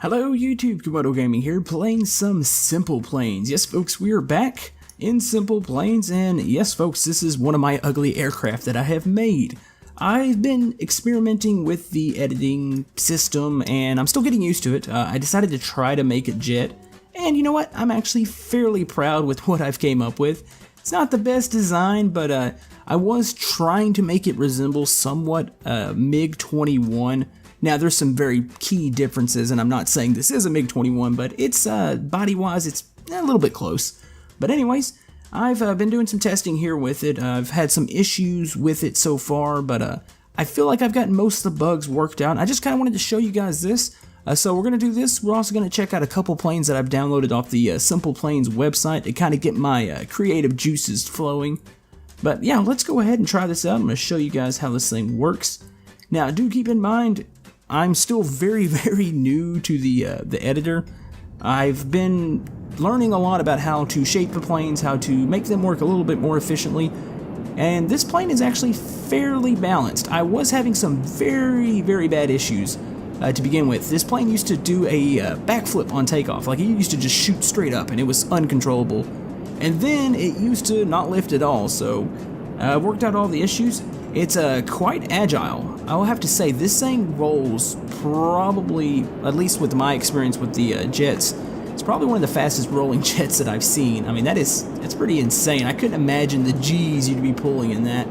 Hello YouTube, Komodo Gaming here, playing some Simple Planes. Yes folks, we are back in Simple Planes, and yes folks, this is one of my ugly aircraft that I have made. I've been experimenting with the editing system, and I'm still getting used to it. I decided to try to make a jet, and you know what, I'm actually fairly proud with what I've came up with. It's not the best design, but I was trying to make it resemble somewhat MiG-21. Now, there's some very key differences, and I'm not saying this is a MiG-21, but it's, body-wise, it's a little bit close. But anyways, I've been doing some testing here with it. I've had some issues with it so far, but I feel like I've gotten most of the bugs worked out. I just kind of wanted to show you guys this. So we're going to do this. We're also going to check out a couple planes that I've downloaded off the Simple Planes website to kind of get my creative juices flowing. But yeah, let's go ahead and try this out. I'm going to show you guys how this thing works. Now, do keep in mind, I'm still very new to the editor. I've been learning a lot about how to shape the planes, how to make them work a little bit more efficiently, and this plane is actually fairly balanced. I was having some very bad issues to begin with. This plane used to do a backflip on takeoff, like it used to just shoot straight up and it was uncontrollable, and then it used to not lift at all. So I worked out all the issues. It's quite agile. I'll have to say, this thing rolls probably, at least with my experience with the jets, it's probably one of the fastest rolling jets that I've seen. I mean, it's pretty insane. I couldn't imagine the G's you'd be pulling in that.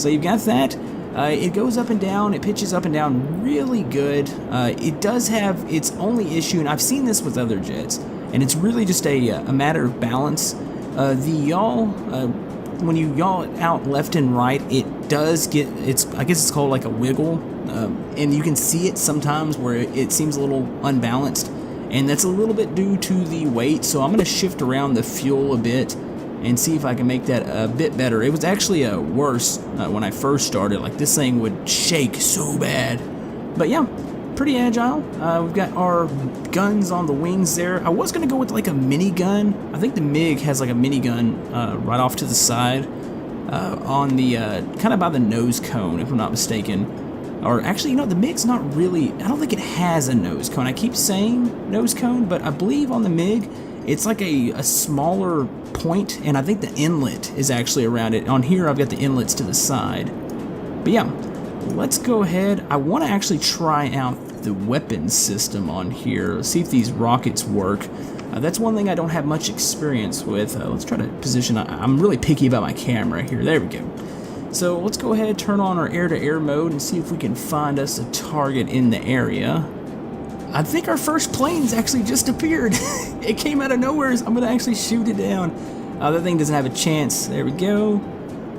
So you've got that. It goes up and down, it pitches up and down really good. It does have its only issue, and I've seen this with other jets, and it's really just a matter of balance. The yaw, when you yaw it out left and right, it does get, I guess it's called like a wiggle, and you can see it sometimes where it seems a little unbalanced, and that's a little bit due to the weight. So I'm going to shift around the fuel a bit and see if I can make that a bit better. It was actually worse when I first started. Like, this thing would shake so bad. But yeah, pretty agile. We've got our guns on the wings there. I was going to go with like a minigun. I think the MiG has like a minigun right off to the side on the kind of by the nose cone, if I'm not mistaken. Or actually, you know, the MiG's not really, I don't think it has a nose cone. I keep saying nose cone, but I believe on the MiG it's like a smaller point, and I think the inlet is actually around it. On here I've got the inlets to the side. But yeah, let's go ahead. I want to actually try out the weapons system on here. Let's see if these rockets work. That's one thing I don't have much experience with. Let's try to position. I'm really picky about my camera here. There we go. So let's go ahead, turn on our air-to-air mode, and see if we can find us a target in the area. I think our first plane's actually just appeared. It came out of nowhere, so I'm going to actually shoot it down. That thing doesn't have a chance. There we go.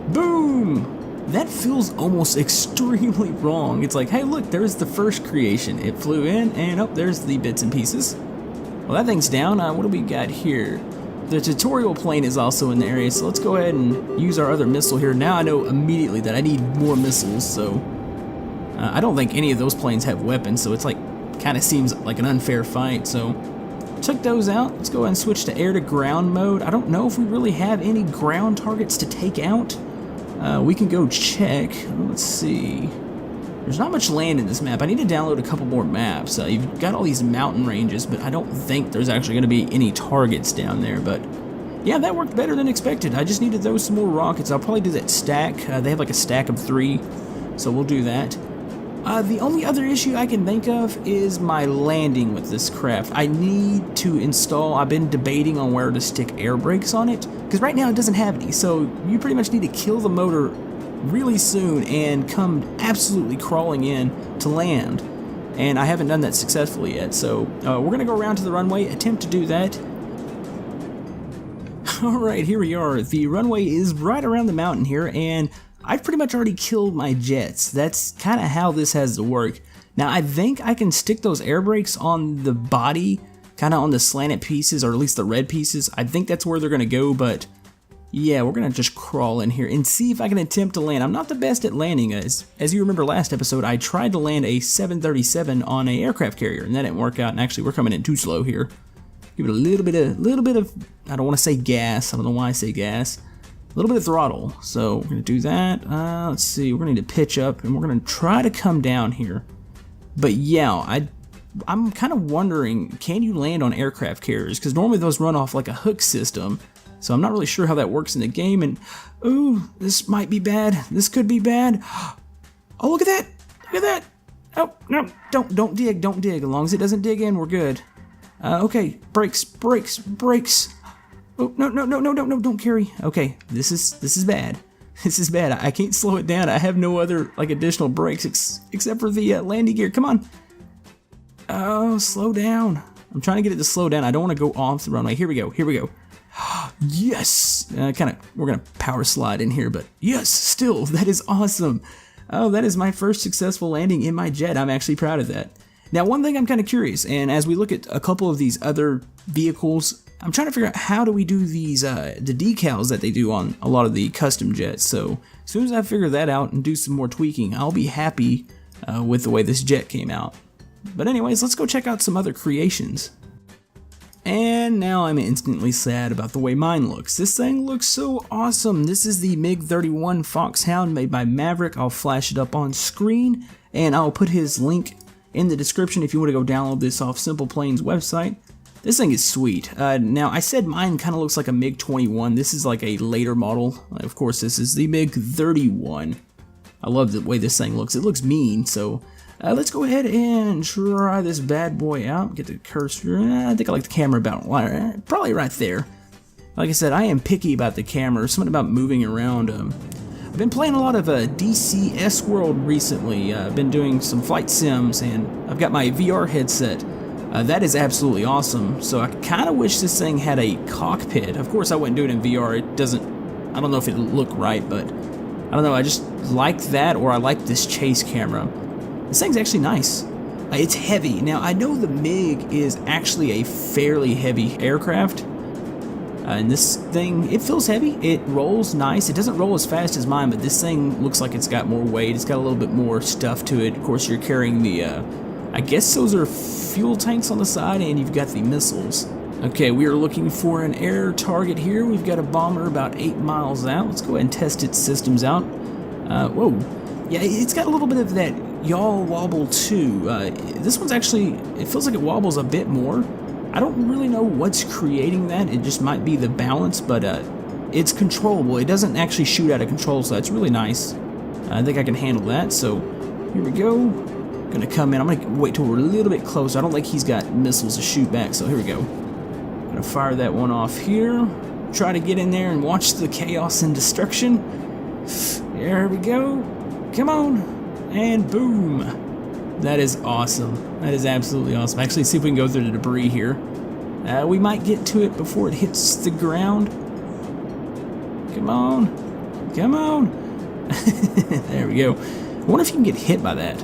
Boom! That feels almost extremely wrong. It's like, hey look, there's the first creation. It flew in, and oh, there's the bits and pieces. Well, that thing's down. What do we got here? The tutorial plane is also in the area, so let's go ahead and use our other missile here. Now I know immediately that I need more missiles, so I don't think any of those planes have weapons, so it's like, kind of seems like an unfair fight. So took those out. Let's go ahead and switch to air to ground mode. I don't know if we really have any ground targets to take out. We can go check. Let's see. There's not much land in this map. I need to download a couple more maps. You've got all these mountain ranges, but I don't think there's actually going to be any targets down there. But yeah, that worked better than expected. I just needed those some more rockets. I'll probably do that stack. They have like a stack of 3, so we'll do that. The only other issue I can think of is my landing with this craft. I need to install, I've been debating on where to stick air brakes on it, because right now it doesn't have any, so you pretty much need to kill the motor really soon and come absolutely crawling in to land. And I haven't done that successfully yet, so we're going to go around to the runway, attempt to do that. Alright, here we are. The runway is right around the mountain here, and I've pretty much already killed my jets. That's kind of how this has to work. Now, I think I can stick those air brakes on the body, kind of on the slanted pieces, or at least the red pieces. I think that's where they're going to go, but yeah, we're going to just crawl in here and see if I can attempt to land. I'm not the best at landing. As you remember last episode, I tried to land a 737 on an aircraft carrier, and that didn't work out, and actually we're coming in too slow here. Give it a little bit of, I don't want to say gas, I don't know why I say gas. A little bit of throttle, so we're going to do that. Let's see, we're going to need to pitch up, and we're going to try to come down here. But yeah, I'm kind of wondering, can you land on aircraft carriers? Because normally those run off like a hook system. So I'm not really sure how that works in the game. And, ooh, this might be bad. This could be bad. Oh, look at that. Look at that. Oh, no, don't dig. As long as it doesn't dig in, we're good. Okay, brakes. Oh, no, don't carry. Okay, this is bad. This is bad. I can't slow it down. I have no other, like, additional brakes except for the landing gear. Come on. Oh, slow down. I'm trying to get it to slow down. I don't want to go off the runway. Here we go. Yes! We're gonna power slide in here, but yes, still, that is awesome. Oh, that is my first successful landing in my jet. I'm actually proud of that. Now, one thing I'm kind of curious, and as we look at a couple of these other vehicles, I'm trying to figure out how do we do these, the decals that they do on a lot of the custom jets. So, as soon as I figure that out and do some more tweaking, I'll be happy with the way this jet came out. But anyways, let's go check out some other creations. And now I'm instantly sad about the way mine looks. This thing looks so awesome. This is the MiG-31 Foxhound made by Maverick. I'll flash it up on screen, and I'll put his link in the description if you want to go download this off Simple Planes website. This thing is sweet. Now, I said mine kind of looks like a MiG-21. This is like a later model. Of course, this is the MiG-31. I love the way this thing looks. It looks mean, so let's go ahead and try this bad boy out. Get the cursor. I think I like the camera about probably right there. Like I said, I am picky about the camera. Something about moving around. I've been playing a lot of DCS World recently. I've been doing some flight sims, and I've got my VR headset. That is absolutely awesome. So I kind of wish this thing had a cockpit. Of course, I wouldn't do it in VR. It doesn't. I don't know if it would look right, but I don't know. I just like that, or I like this chase camera. This thing's actually nice. It's heavy. Now, I know the MiG is actually a fairly heavy aircraft. And this thing, it feels heavy. It rolls nice. It doesn't roll as fast as mine, but this thing looks like it's got more weight. It's got a little bit more stuff to it. Of course, you're carrying the, I guess those are fuel tanks on the side, and you've got the missiles. Okay, we are looking for an air target here. We've got a bomber about 8 miles out. Let's go ahead and test its systems out. Whoa. Yeah, it's got a little bit of that yaw wobble too. This one's actually, it feels like it wobbles a bit more. I don't really know what's creating that. It just might be the balance, but it's controllable. It doesn't actually shoot out of control, so that's really nice. I think I can handle that, so here we go. Gonna come in. I'm gonna wait till we're a little bit closer. I don't think he's got missiles to shoot back, so here we go. Gonna fire that one off here. Try to get in there and watch the chaos and destruction. There we go. Come on. And boom. That is awesome. That is absolutely awesome. Actually, see if we can go through the debris here. We might get to it before it hits the ground. Come on. Come on. There we go. I wonder if you can get hit by that.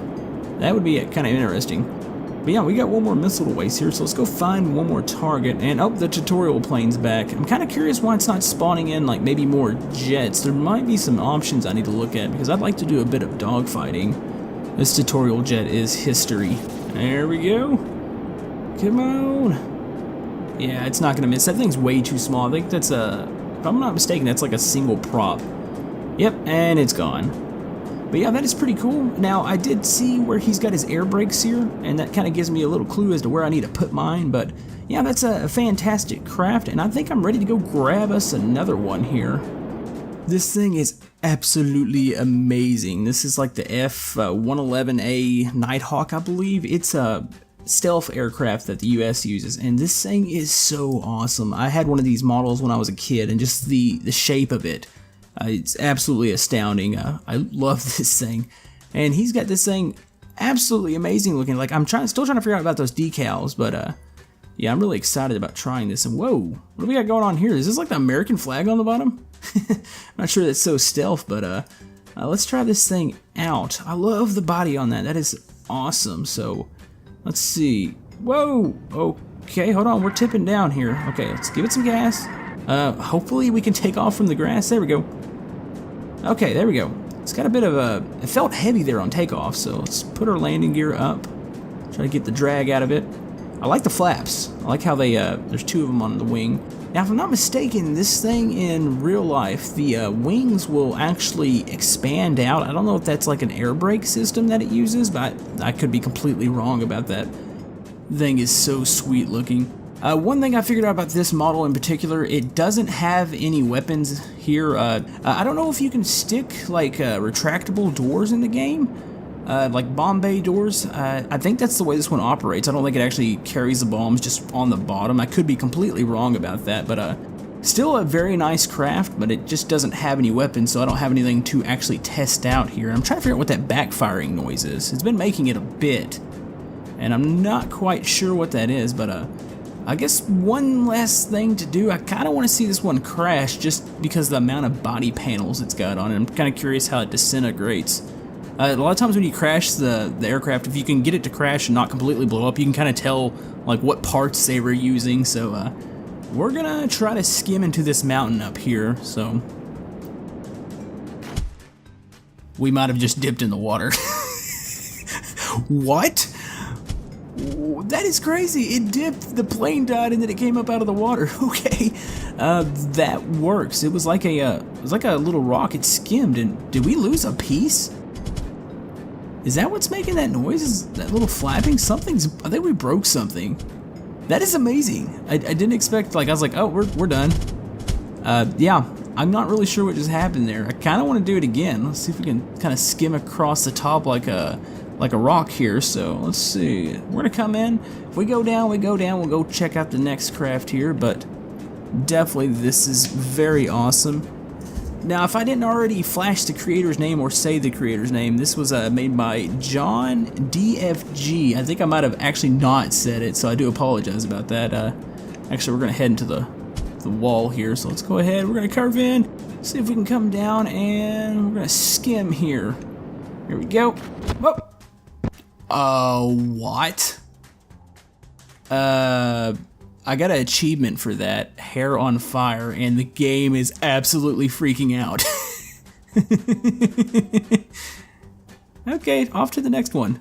That would be kind of interesting. But yeah, we got one more missile to waste here, so let's go find one more target. And oh, the tutorial plane's back. I'm kind of curious why it's not spawning in like maybe more jets. There might be some options I need to look at because I'd like to do a bit of dogfighting. This tutorial jet is history. There we go. Come on. Yeah, it's not going to miss. That thing's way too small. I think that's a, if I'm not mistaken, that's like a single prop. Yep, and it's gone. But yeah, that is pretty cool. Now, I did see where he's got his air brakes here, and that kind of gives me a little clue as to where I need to put mine. But yeah, that's a fantastic craft, and I think I'm ready to go grab us another one here. This thing is absolutely amazing. This is like the F-111A Nighthawk, I believe. It's a stealth aircraft that the US uses, and this thing is so awesome. I had one of these models when I was a kid, and just the shape of it. It's absolutely astounding. I love this thing. And he's got this thing absolutely amazing looking. Like, I'm still trying to figure out about those decals, but yeah, I'm really excited about trying this. And whoa, what do we got going on here? Is this like the American flag on the bottom? I'm not sure that's so stealth, but let's try this thing out. I love the body on that. That is awesome. So let's see. Whoa, okay, hold on. We're tipping down here. Okay, let's give it some gas. Hopefully we can take off from the grass. There we go. Okay, there we go. It's got a bit of a, it felt heavy there on takeoff, so let's put our landing gear up. Try to get the drag out of it. I like the flaps. I like how they, there's two of them on the wing. Now, if I'm not mistaken, this thing in real life, the wings will actually expand out. I don't know if that's like an air brake system that it uses, but I could be completely wrong about that. Thing is so sweet looking. One thing I figured out about this model in particular, it doesn't have any weapons here. I don't know if you can stick like retractable doors in the game, like bomb bay doors. I think that's the way this one operates. I don't think it actually carries the bombs just on the bottom. I could be completely wrong about that, but still a very nice craft, but it just doesn't have any weapons, so I don't have anything to actually test out here. I'm trying to figure out what that backfiring noise is. It's been making it a bit, and I'm not quite sure what that is, but I guess one last thing to do, I kind of want to see this one crash just because of the amount of body panels it's got on it. I'm kind of curious how it disintegrates. A lot of times when you crash the aircraft, if you can get it to crash and not completely blow up, you can kind of tell like what parts they were using, so we're gonna try to skim into this mountain up here, so we might have just dipped in the water. What? That is crazy. It dipped, the plane died, and then it came up out of the water. Okay, that works. It was like a little rock. It skimmed, and did we lose a piece? Is that what's making that noise? Is that little flapping? I think we broke something. That is amazing. I didn't expect, like, I was like, oh, we're done. Yeah, I'm not really sure what just happened there. I kind of want to do it again. Let's see if we can kind of skim across the top like a rock here. So let's see. We're gonna come in. If we go down, we'll go check out the next craft here. But definitely, this is very awesome. Now, if I didn't already flash the creator's name or say the creator's name, this was made by John DFG. I think I might have actually not said it, so I do apologize about that. Actually, we're going to head into the wall here, so let's go ahead. We're going to curve in, see if we can come down, and we're going to skim here. Here we go. Whoa. What? I got an achievement for that, hair on fire, and the game is absolutely freaking out. Okay, off to the next one.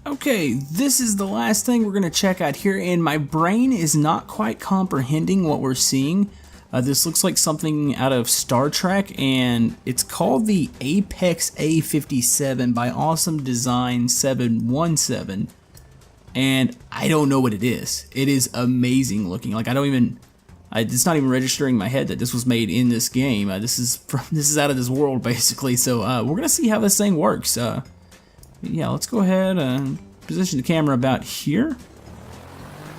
Okay, this is the last thing we're gonna check out here, and my brain is not quite comprehending what we're seeing. This looks like something out of Star Trek, and it's called the Apex A57 by Awesome Design 717. And I don't know what it is. It is amazing looking. Like, it's not even registering in my head that this was made in this game. This is out of this world basically. So we're gonna see how this thing works. Yeah, let's go ahead and position the camera about here.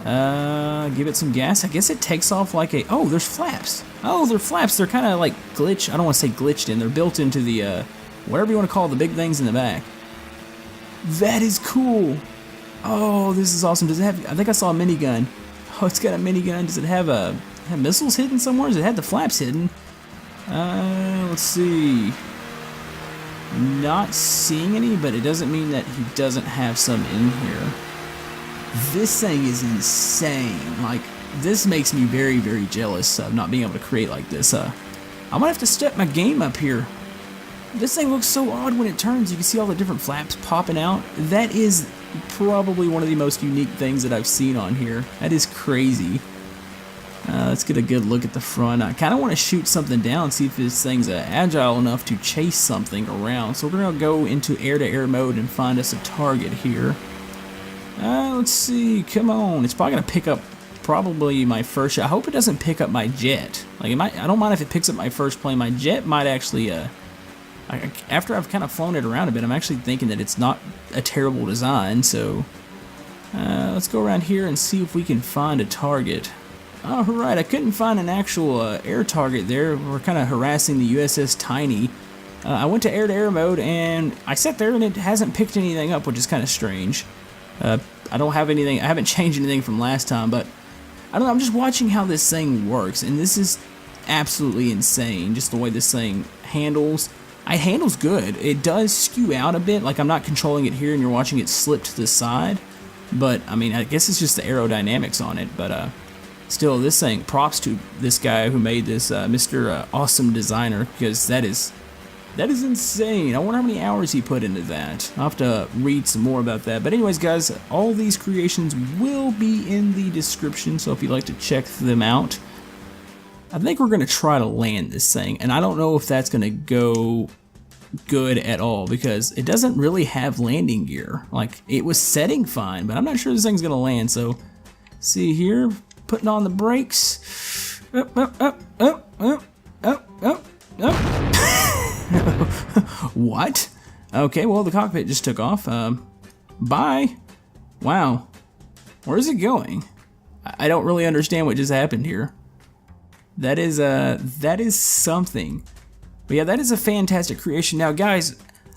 Give it some gas. I guess it takes off like a. Oh, there's flaps. Oh, they're flaps. They're kind of like glitch. I don't want to say glitched in. They're built into the whatever you want to call the big things in the back. That is cool. Oh, this is awesome. Does it have, I think I saw a minigun. Oh, it's got a minigun. Does it have missiles hidden somewhere? Does it have the flaps hidden? Let's see. Not seeing any, but it doesn't mean that he doesn't have some in here. This thing is insane. Like, this makes me very, very jealous of not being able to create like this. I might have to step my game up here. This thing looks so odd when it turns. You can see all the different flaps popping out. That is probably one of the most unique things that I've seen on here. That is crazy. Let's get a good look at the front. I kind of want to shoot something down, see if this thing's agile enough to chase something around. So we're going to go into air-to-air mode and find us a target here. Let's see. Come on. It's probably going to pick up probably my first shot. I hope it doesn't pick up my jet. Like, I don't mind if it picks up my first plane. My jet might actually... after I've kind of flown it around a bit, I'm actually thinking that it's not a terrible design, so let's go around here and see if we can find a target. Alright, I couldn't find an actual air target there. We're kind of harassing the USS Tiny. I went to air mode, and I sat there, and it hasn't picked anything up, which is kind of strange. I don't have anything, I haven't changed anything from last time, but I don't know, I'm just watching how this thing works, and this is absolutely insane, just the way this thing handles. It handles good. It does skew out a bit, like I'm not controlling it here and you're watching it slip to the side. But, I mean, I guess it's just the aerodynamics on it. But, still, this thing, props to this guy who made this, Mr. Awesome Designer, because that is insane. I wonder how many hours he put into that. I'll have to read some more about that. But anyways, guys, all these creations will be in the description, so if you'd like to check them out. I think we're going to try to land this thing, and I don't know if that's going to go good at all because it doesn't really have landing gear. Like, it was setting fine, but I'm not sure this thing's gonna land. So, see here, putting on the brakes. Up, up, up, up, up, up, up, up. What? Okay, well, the cockpit just took off. Bye. Wow. Where's it going? I don't really understand what just happened here. That is something. But yeah, that is a fantastic creation. Now, guys,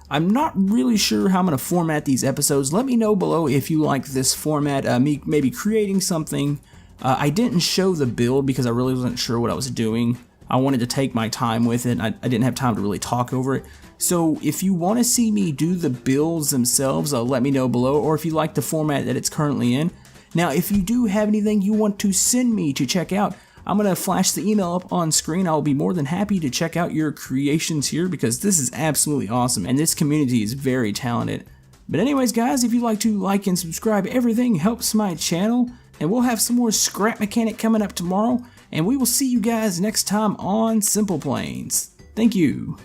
I'm not really sure how I'm going to format these episodes. Let me know below if you like this format, me maybe creating something. I didn't show the build because I really wasn't sure what I was doing. I wanted to take my time with it. I didn't have time to really talk over it. So if you want to see me do the builds themselves, let me know below, or if you like the format that it's currently in. Now, if you do have anything you want to send me to check out, I'm going to flash the email up on screen. I'll be more than happy to check out your creations here because this is absolutely awesome and this community is very talented. But anyways, guys, if you'd like to like and subscribe, everything helps my channel. And we'll have some more Scrap Mechanic coming up tomorrow. And we will see you guys next time on Simple Planes. Thank you.